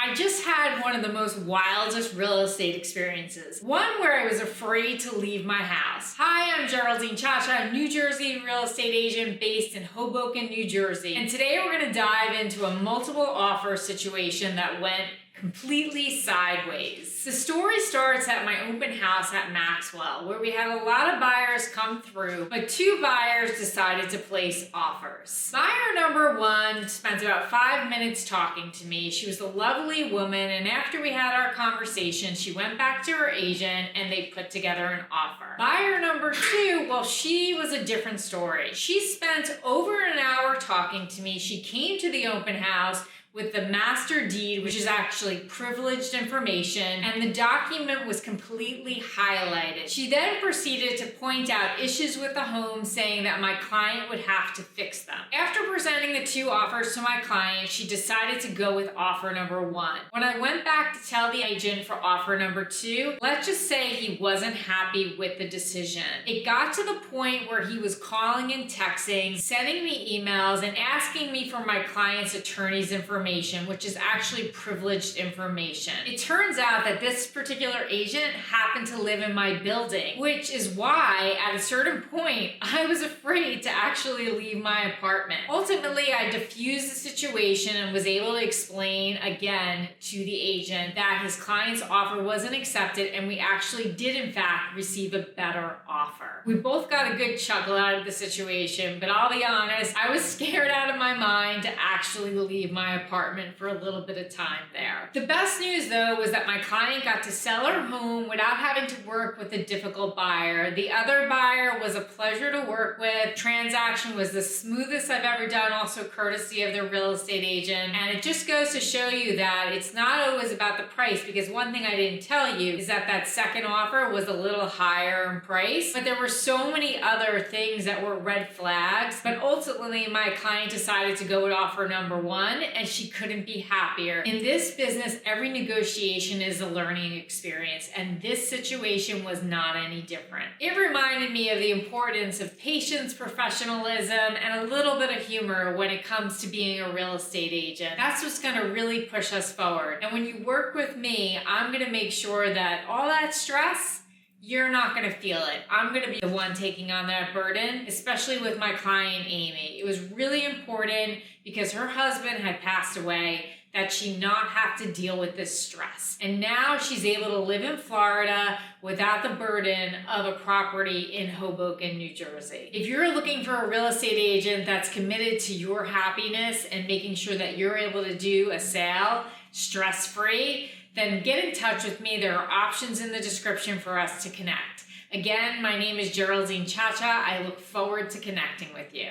I just had one of the most wildest real estate experiences. One where I was afraid to leave my house. Hi, I'm Geraldine Ciaccia, a New Jersey real estate agent based in Hoboken, New Jersey. And today we're going to dive into a multiple offer situation that went completely sideways. The story starts at my open house at Maxwell, where we had a lot of buyers come through, but two buyers decided to place offers. Buyer number one spent about 5 minutes talking to me. She was a lovely woman, and after we had our conversation, she went back to her agent and they put together an offer. Buyer number two, well, she was a different story. She spent over an hour talking to me. She came to the open house with the master deed, which is actually privileged information, and the document was completely highlighted. She then proceeded to point out issues with the home, saying that my client would have to fix them. After presenting the two offers to my client, she decided to go with offer number one. When I went back to tell the agent for offer number two, let's just say he wasn't happy with the decision. It got to the point where he was calling and texting, sending me emails, and asking me for my client's attorney's information, which is actually privileged information. It turns out that this particular agent happened to live in my building, which is why at a certain point, I was afraid to actually leave my apartment. Ultimately, I diffused the situation and was able to explain again to the agent that his client's offer wasn't accepted and we actually did in fact receive a better offer. We both got a good chuckle out of the situation, but I'll be honest, I was scared out of my mind to actually leave my apartment for a little bit of time there. The best news though was that my client got to sell her home without having to work with a difficult buyer. The other buyer was a pleasure to work with. Transaction was the smoothest I've ever done, also courtesy of the real estate agent. And it just goes to show you that it's not always about the price, because one thing I didn't tell you is that that second offer was a little higher in price, but there were so many other things that were red flags. But ultimately my client decided to go with offer number one, and she couldn't be happier. In this business, every negotiation is a learning experience, and this situation was not any different. It reminded me of the importance of patience, professionalism, and a little bit of humor when it comes to being a real estate agent. That's what's going to really push us forward. And when you work with me, I'm going to make sure that all that stress, you're not going to feel it. I'm going to be the one taking on that burden, especially with my client, Amy. It was really important because her husband had passed away that she not have to deal with this stress. And now she's able to live in Florida without the burden of a property in Hoboken, New Jersey. If you're looking for a real estate agent that's committed to your happiness and making sure that you're able to do a sale stress-free, then get in touch with me. There are options in the description for us to connect. Again, my name is Geraldine Ciaccia. I look forward to connecting with you.